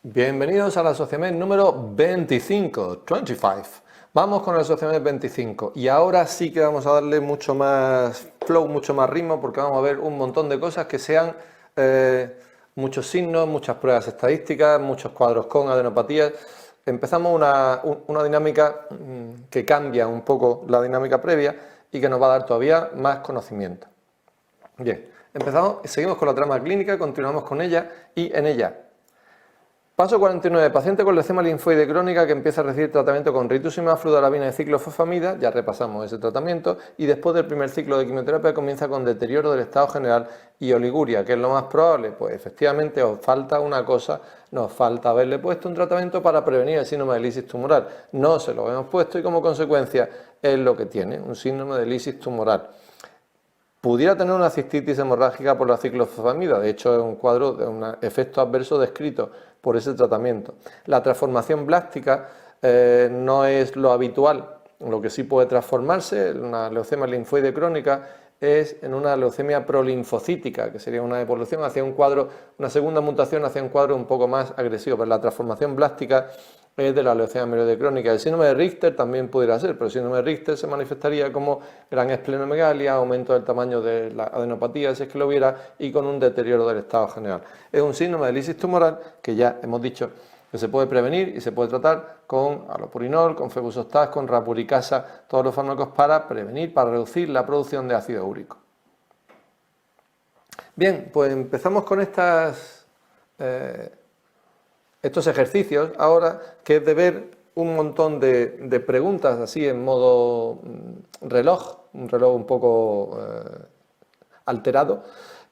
Bienvenidos a la Sociomed número 25. Vamos con el Sociomed 25 y ahora sí que vamos a darle mucho más flow, mucho más ritmo, porque vamos a ver un montón de cosas que sean muchos signos, muchas pruebas estadísticas, muchos cuadros con adenopatías. Empezamos una dinámica que cambia un poco la dinámica previa y que nos va a dar todavía más conocimiento. Bien, empezamos, seguimos con la trama clínica, continuamos con ella y en ella. Paso 49. Paciente con leucemia linfoide crónica que empieza a recibir tratamiento con rituximab, fludarabina y ciclofosfamida, ya repasamos ese tratamiento, y después del primer ciclo de quimioterapia comienza con deterioro del estado general y oliguria. ¿Qué es lo más probable? Pues efectivamente os falta una cosa, nos falta haberle puesto un tratamiento para prevenir el síndrome de lisis tumoral. No se lo hemos puesto y como consecuencia es lo que tiene, un síndrome de lisis tumoral. Pudiera tener una cistitis hemorrágica por la ciclofosfamida, de hecho es un cuadro de un efecto adverso descrito por ese tratamiento. La transformación blástica no es lo habitual, lo que sí puede transformarse en una leucemia linfoide crónica es en una leucemia prolinfocítica, que sería una evolución hacia un cuadro, una segunda mutación hacia un cuadro un poco más agresivo, pero la transformación blástica es de la leucemia amiloide crónica. El síndrome de Richter también pudiera ser, pero el síndrome de Richter se manifestaría como gran esplenomegalia, aumento del tamaño de la adenopatía, si es que lo hubiera, y con un deterioro del estado general. Es un síndrome de lisis tumoral que ya hemos dicho que se puede prevenir y se puede tratar con alopurinol, con febuxostat, con rapuricasa, todos los fármacos para prevenir, para reducir la producción de ácido úrico. Bien, pues empezamos con estos ejercicios ahora, que es de ver un montón de preguntas así en modo reloj, un reloj un poco alterado,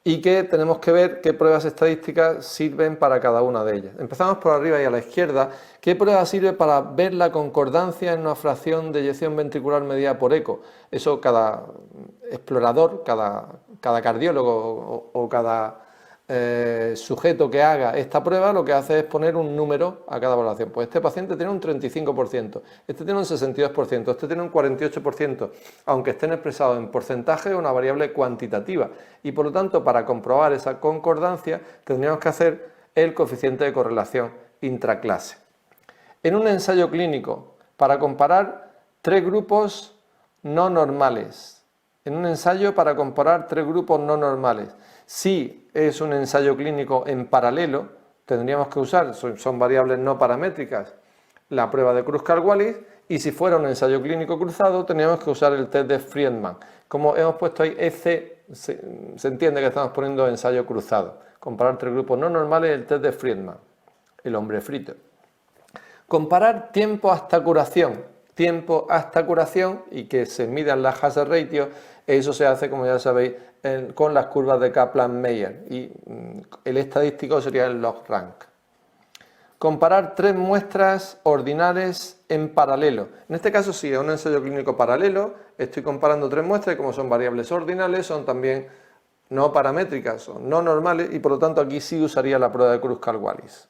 y que tenemos que ver qué pruebas estadísticas sirven para cada una de ellas. Empezamos por arriba y a la izquierda. ¿Qué prueba sirve para ver la concordancia en una fracción de eyección ventricular medida por eco? Eso cada explorador, cada cardiólogo o cada sujeto que haga esta prueba lo que hace es poner un número a cada valoración. Pues este paciente tiene un 35%, este tiene un 62%, este tiene un 48%, aunque estén expresados en porcentaje es una variable cuantitativa y por lo tanto para comprobar esa concordancia tendríamos que hacer el coeficiente de correlación intraclase. En un ensayo clínico para comparar tres grupos no normales, en un ensayo para comparar tres grupos no normales, si es un ensayo clínico en paralelo, tendríamos que usar, son variables no paramétricas, la prueba de Kruskal-Wallis, y si fuera un ensayo clínico cruzado, tendríamos que usar el test de Friedman. Como hemos puesto ahí EC, se entiende que estamos poniendo ensayo cruzado. Comparar tres grupos no normales, el test de Friedman, el hombre frito. Comparar tiempo hasta curación y que se midan las hazard ratio, eso se hace, como ya sabéis, con las curvas de Kaplan-Meier y el estadístico sería el log rank. Comparar tres muestras ordinales en paralelo. En este caso sí, es un ensayo clínico paralelo, estoy comparando tres muestras y como son variables ordinales, son también no paramétricas, son no normales y por lo tanto aquí sí usaría la prueba de Kruskal-Wallis.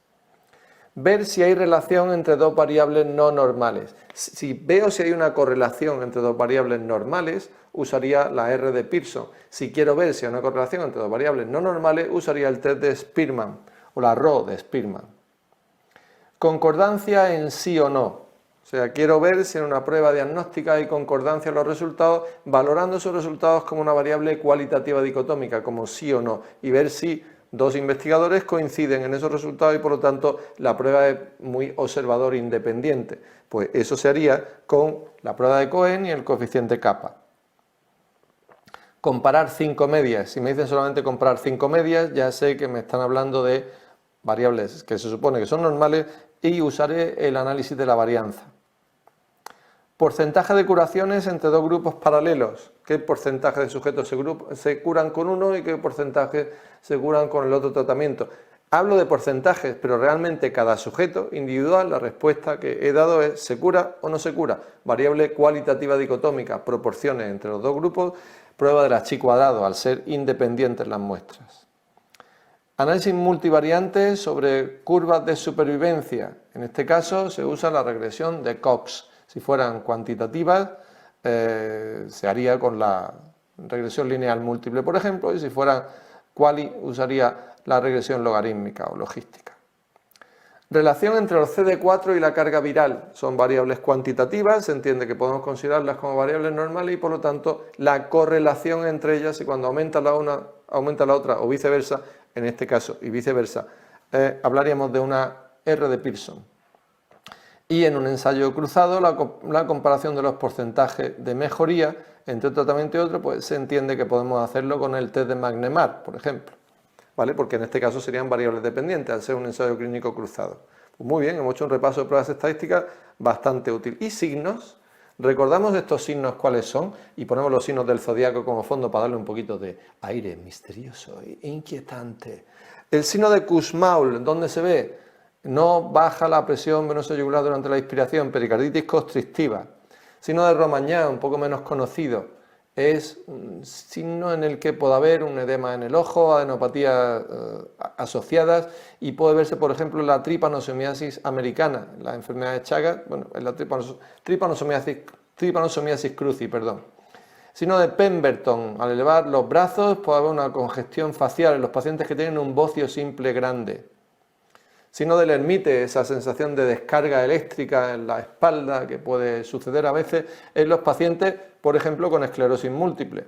Ver si hay relación entre dos variables no normales. Si veo si hay una correlación entre dos variables normales, usaría la R de Pearson. Si quiero ver si hay una correlación entre dos variables no normales, usaría el test de Spearman o la RO de Spearman. Concordancia en sí o no. O sea, quiero ver si en una prueba diagnóstica hay concordancia en los resultados, valorando esos resultados como una variable cualitativa dicotómica, como sí o no, y ver si dos investigadores coinciden en esos resultados y por lo tanto la prueba es muy observador independiente. Pues eso se haría con la prueba de Cohen y el coeficiente kappa. Comparar 5 medias. Si me dicen solamente comparar 5 medias, ya sé que me están hablando de variables que se supone que son normales y usaré el análisis de la varianza. Porcentaje de curaciones entre dos grupos paralelos. ¿Qué porcentaje de sujetos se curan con uno y qué porcentaje se curan con el otro tratamiento? Hablo de porcentajes, pero realmente cada sujeto individual, la respuesta que he dado es ¿se cura o no se cura? Variable cualitativa dicotómica, proporciones entre los dos grupos, prueba de la chi cuadrado, al ser independientes las muestras. Análisis multivariante sobre curvas de supervivencia. En este caso se usa la regresión de Cox. Si fueran cuantitativas, se haría con la regresión lineal múltiple, por ejemplo, y si fueran quali usaría la regresión logarítmica o logística. Relación entre los CD4 y la carga viral. Son variables cuantitativas, se entiende que podemos considerarlas como variables normales y por lo tanto la correlación entre ellas, y cuando aumenta la una, aumenta la otra o viceversa, en este caso y viceversa, hablaríamos de una R de Pearson. Y en un ensayo cruzado, la comparación de los porcentajes de mejoría entre un tratamiento y otro, pues se entiende que podemos hacerlo con el test de Magnemar, por ejemplo, ¿vale? Porque en este caso serían variables dependientes al ser un ensayo clínico cruzado. Pues muy bien, hemos hecho un repaso de pruebas estadísticas bastante útil. ¿Y signos? ¿Recordamos estos signos cuáles son? Y ponemos los signos del zodiaco como fondo para darle un poquito de aire misterioso e inquietante. El signo de Kussmaul, ¿dónde se ve? No baja la presión venosa yugular durante la inspiración, pericarditis constrictiva. Signo de Romagnan, un poco menos conocido, es un signo en el que puede haber un edema en el ojo, adenopatías asociadas y puede verse, por ejemplo, en la tripanosomiasis americana, en la enfermedad de Chagas, bueno, en la tripanosomiasis cruzi, perdón. Signo de Pemberton, al elevar los brazos puede haber una congestión facial en los pacientes que tienen un bocio simple grande. Signo del Hermite, esa sensación de descarga eléctrica en la espalda que puede suceder a veces en los pacientes, por ejemplo, con esclerosis múltiple.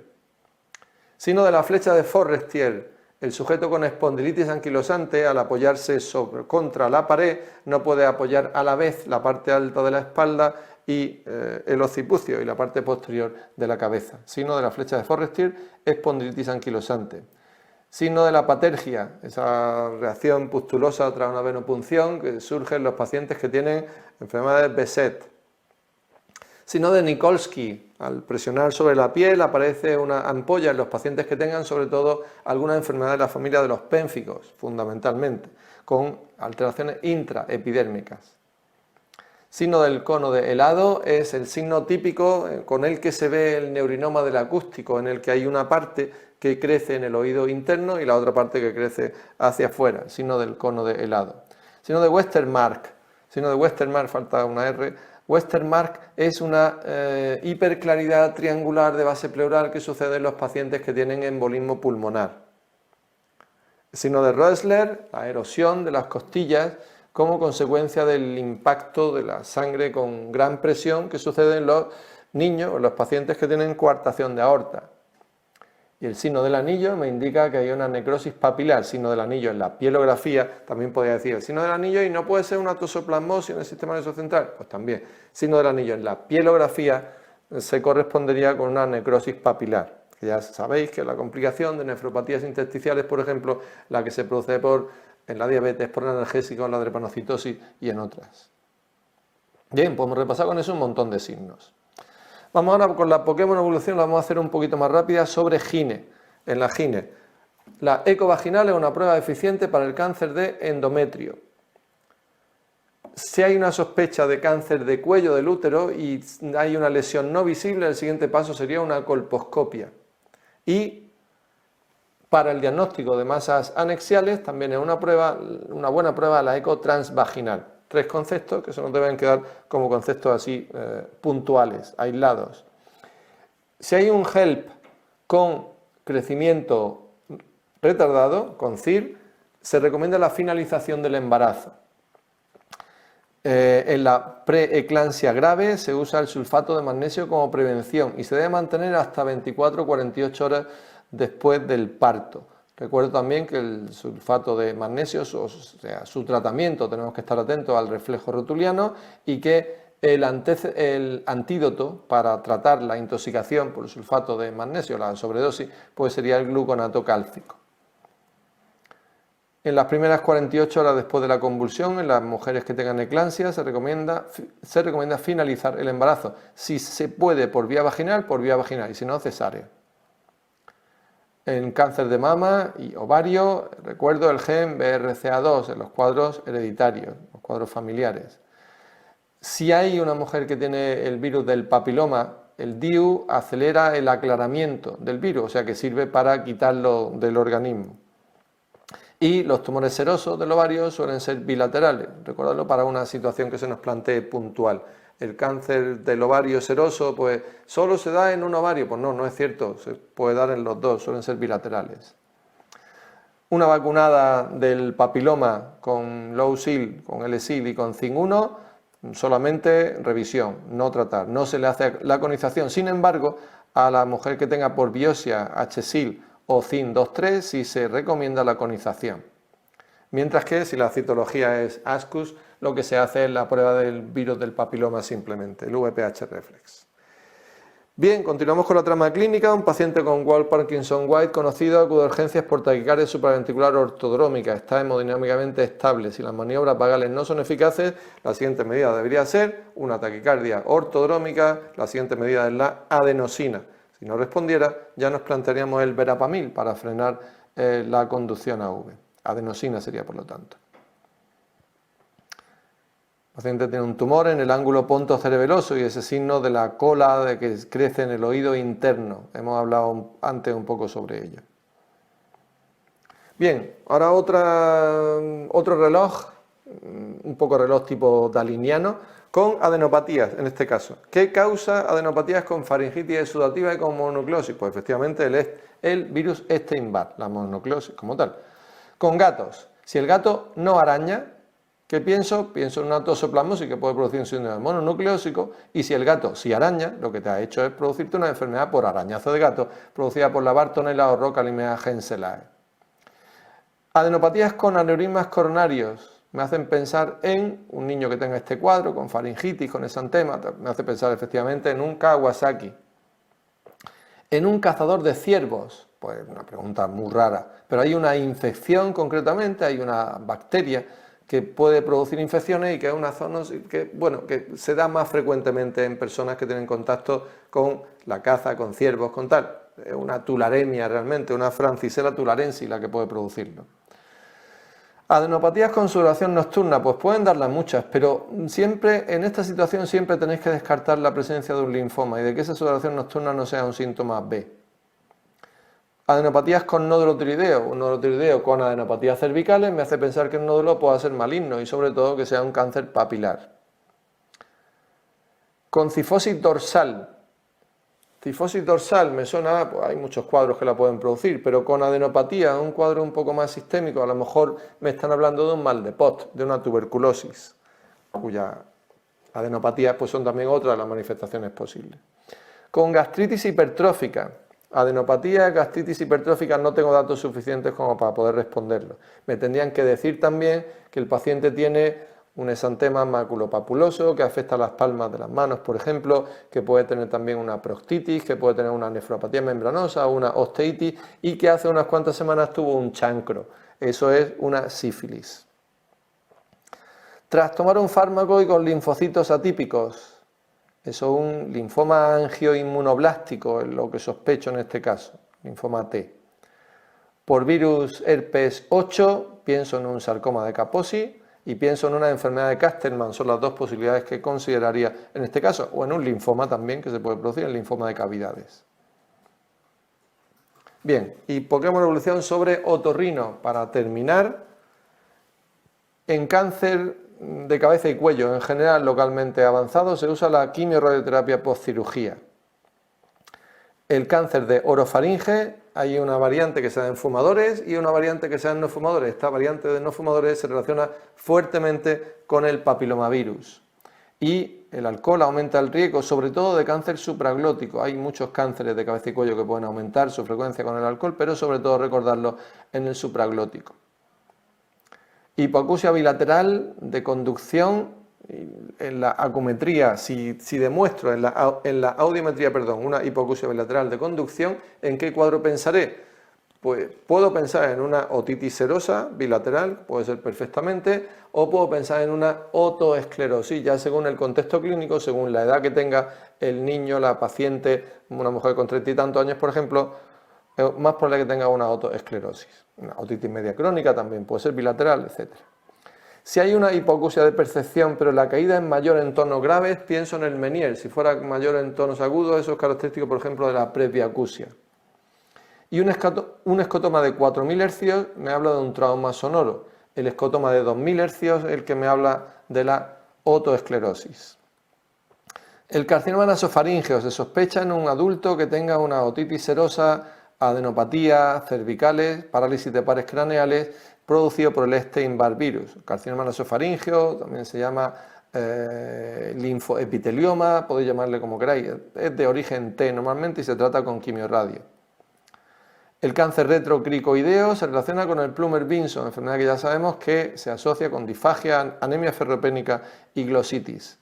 Signo de la flecha de Forestier, el sujeto con espondilitis anquilosante al apoyarse contra la pared no puede apoyar a la vez la parte alta de la espalda y el occipucio y la parte posterior de la cabeza. Signo de la flecha de Forestier, espondilitis anquilosante. Signo de la patergia, esa reacción pustulosa tras una venopunción que surge en los pacientes que tienen enfermedades Behçet. Signo de Nikolsky, al presionar sobre la piel aparece una ampolla en los pacientes que tengan sobre todo alguna enfermedad de la familia de los pénficos, fundamentalmente, con alteraciones intraepidérmicas. Signo del cono de helado es el signo típico con el que se ve el neurinoma del acústico, en el que hay una parte que crece en el oído interno y la otra parte que crece hacia afuera, el signo del cono de helado. Signo de Westermarck, falta una R. Westermarck es una hiperclaridad triangular de base pleural que sucede en los pacientes que tienen embolismo pulmonar. El signo de Roessler, la erosión de las costillas como consecuencia del impacto de la sangre con gran presión que sucede en los niños o en los pacientes que tienen coartación de aorta. Y el signo del anillo me indica que hay una necrosis papilar, signo del anillo en la pielografía, también podría decir el signo del anillo y no puede ser una tosoplasmosis en el sistema nervioso central, pues también, signo del anillo en la pielografía se correspondería con una necrosis papilar, que ya sabéis que la complicación de nefropatías intersticiales, por ejemplo, la que se produce en la diabetes, por analgésicos, en la drepanocitosis y en otras. Bien, podemos repasar con eso un montón de signos. Vamos ahora con la Pokémon evolución, la vamos a hacer un poquito más rápida sobre GINE. En la GINE, la ecovaginal es una prueba eficiente para el cáncer de endometrio. Si hay una sospecha de cáncer de cuello del útero y hay una lesión no visible, el siguiente paso sería una colposcopia. Y para el diagnóstico de masas anexiales también es una buena prueba la eco transvaginal. 3 conceptos que se nos deben quedar como conceptos así puntuales, aislados. Si hay un HELP con crecimiento retardado, con CIR, se recomienda la finalización del embarazo. En la preeclampsia grave se usa el sulfato de magnesio como prevención y se debe mantener hasta 24 o 48 horas después del parto. Recuerdo también que el sulfato de magnesio, o sea, su tratamiento, tenemos que estar atentos al reflejo rotuliano y que el antídoto para tratar la intoxicación por el sulfato de magnesio, la sobredosis, pues sería el gluconato cálcico. En las primeras 48 horas después de la convulsión, en las mujeres que tengan eclampsia, se recomienda finalizar el embarazo. Si se puede por vía vaginal y si no, cesárea. En cáncer de mama y ovario, recuerdo el gen BRCA2 en los cuadros hereditarios, los cuadros familiares. Si hay una mujer que tiene el virus del papiloma, el DIU acelera el aclaramiento del virus, o sea que sirve para quitarlo del organismo. Y los tumores serosos del ovario suelen ser bilaterales, recordadlo para una situación que se nos plantee puntual. el cáncer del ovario seroso, pues solo se da en un ovario. Pues no, no es cierto, se puede dar en los dos, suelen ser bilaterales. Una vacunada del papiloma con Low-SIL, con L-SIL y con Zinc-1, solamente revisión, no tratar, no se le hace la conización. Sin embargo, a la mujer que tenga por biopsia H-SIL o Zinc-2,3 sí se recomienda la conización. Mientras que si la citología es ASCUS, lo que se hace es la prueba del virus del papiloma simplemente, el VPH reflex. Bien, continuamos con la trama clínica. Un paciente con Wald-Parkinson-White conocido acude a urgencias por taquicardia supraventricular ortodrómica. Está hemodinámicamente estable. Si las maniobras vagales no son eficaces, la siguiente medida debería ser una taquicardia ortodrómica. La siguiente medida es la adenosina. Si no respondiera, ya nos plantearíamos el verapamil para frenar la conducción AV. Adenosina sería, por lo tanto. El paciente tiene un tumor en el ángulo pontocerebeloso y ese signo de la cola de que crece en el oído interno. Hemos hablado antes un poco sobre ello. Bien, ahora otro reloj, un poco reloj tipo daliniano, con adenopatías en este caso. ¿Qué causa adenopatías con faringitis exudativa y con mononucleosis? Pues efectivamente el virus Epstein-Barr, la mononucleosis como tal. Con gatos, si el gato no araña, ¿qué pienso? Pienso en una toxoplasmosis que puede producir un síndrome mononucleósico, y si el gato sí araña, lo que te ha hecho es producirte una enfermedad por arañazo de gato, producida por la Bartonella o Rockalimea genselae. Adenopatías con aneurismas coronarios me hacen pensar en un niño que tenga este cuadro, con faringitis, con exantema, me hace pensar efectivamente en un Kawasaki. En un cazador de ciervos, pues una pregunta muy rara, pero hay una infección concretamente, hay una bacteria que puede producir infecciones y que es una zoonosis que se da más frecuentemente en personas que tienen contacto con la caza, con ciervos, con tal. Es una tularemia realmente, una Francisella tularensis la que puede producirlo. Adenopatías con sudoración nocturna, pues pueden darlas muchas, pero siempre en esta situación siempre tenéis que descartar la presencia de un linfoma y de que esa sudoración nocturna no sea un síntoma B. Adenopatías con nódulo tiroideo, un nódulo tiroideo con adenopatías cervicales me hace pensar que el nódulo pueda ser maligno y sobre todo que sea un cáncer papilar. Con cifosis dorsal. Cifosis dorsal me suena, pues hay muchos cuadros que la pueden producir, pero con adenopatía, un cuadro un poco más sistémico, a lo mejor me están hablando de un mal de Pot, de una tuberculosis, cuya adenopatías pues son también otra de las manifestaciones posibles. Con gastritis hipertrófica. Adenopatía, gastritis hipertrófica, no tengo datos suficientes como para poder responderlo. Me tendrían que decir también que el paciente tiene un exantema maculopapuloso que afecta a las palmas de las manos, por ejemplo, que puede tener también una proctitis, que puede tener una nefropatía membranosa, una osteitis y que hace unas cuantas semanas tuvo un chancro. Eso es una sífilis. Tras tomar un fármaco y con linfocitos atípicos, eso es un linfoma angioinmunoblástico, es lo que sospecho en este caso, linfoma T. Por virus herpes 8, pienso en un sarcoma de Kaposi y pienso en una enfermedad de Castleman, son las dos posibilidades que consideraría en este caso, o en un linfoma también que se puede producir, el linfoma de cavidades. Bien, y Pokémon Evolución sobre otorrino, para terminar, en cáncer de cabeza y cuello, en general localmente avanzado, se usa la quimio-radioterapia postcirugía. El cáncer de orofaringe, hay una variante que se da en fumadores y una variante que se da en no fumadores. Esta variante de no fumadores se relaciona fuertemente con el papilomavirus. Y el alcohol aumenta el riesgo, sobre todo de cáncer supraglótico. Hay muchos cánceres de cabeza y cuello que pueden aumentar su frecuencia con el alcohol, pero sobre todo recordarlo en el supraglótico. Hipoacusia bilateral de conducción, en la acumetría, si demuestro en la audiometría, una hipoacusia bilateral de conducción, ¿en qué cuadro pensaré? Pues puedo pensar en una otitis serosa bilateral, puede ser perfectamente, o puedo pensar en una otoesclerosis, ya según el contexto clínico, según la edad que tenga el niño, la paciente, una mujer con 30 y tantos años, por ejemplo, es más probable que tenga una otoesclerosis. Una otitis media crónica también puede ser bilateral, etc. Si hay una hipoacusia de percepción, pero la caída es mayor en tonos graves, pienso en el Menier. Si fuera mayor en tonos agudos, eso es característico, por ejemplo, de la presbiacusia. Y un escotoma de 4.000 hercios me habla de un trauma sonoro. El escotoma de 2.000 hercios es el que me habla de la otoesclerosis. El carcinoma nasofaríngeo se sospecha en un adulto que tenga una otitis serosa, adenopatía, cervicales, parálisis de pares craneales, producido por el Epstein-Barr virus. El carcinoma nasofaríngeo también se llama linfoepitelioma, podéis llamarle como queráis, es de origen T normalmente y se trata con quimiorradio. El cáncer retrocricoideo se relaciona con el Plummer-Vinson, enfermedad que ya sabemos que se asocia con disfagia, anemia ferropénica y glositis.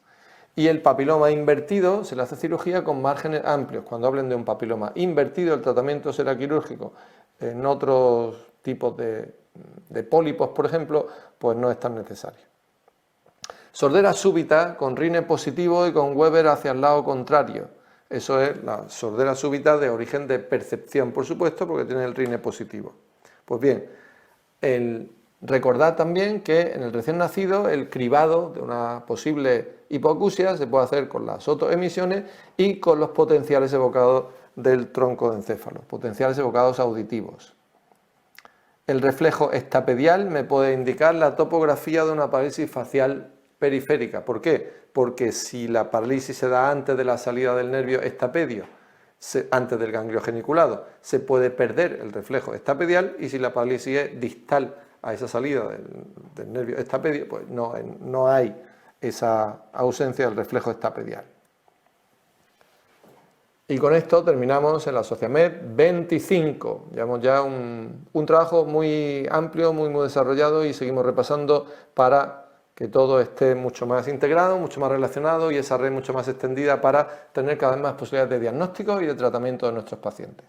Y el papiloma invertido se le hace cirugía con márgenes amplios. Cuando hablen de un papiloma invertido, el tratamiento será quirúrgico. En otros tipos de pólipos, por ejemplo, pues no es tan necesario. Sordera súbita con Rine positivo y con Weber hacia el lado contrario. Eso es la sordera súbita de origen de percepción, por supuesto, porque tiene el Rine positivo. Pues bien, recordad también que en el recién nacido el cribado de una posible hipoacusia se puede hacer con las otoemisiones y con los potenciales evocados del tronco de encéfalo, potenciales evocados auditivos. El reflejo estapedial me puede indicar la topografía de una parálisis facial periférica. ¿Por qué? Porque si la parálisis se da antes de la salida del nervio estapedio, antes del ganglio geniculado, se puede perder el reflejo estapedial, y si la parálisis es distal a esa salida del nervio estapedio, pues no hay esa ausencia del reflejo estapedial. Y con esto terminamos en la SOCIAMED 25. Llevamos ya un trabajo muy amplio, muy desarrollado, y seguimos repasando para que todo esté mucho más integrado, mucho más relacionado y esa red mucho más extendida para tener cada vez más posibilidades de diagnóstico y de tratamiento de nuestros pacientes.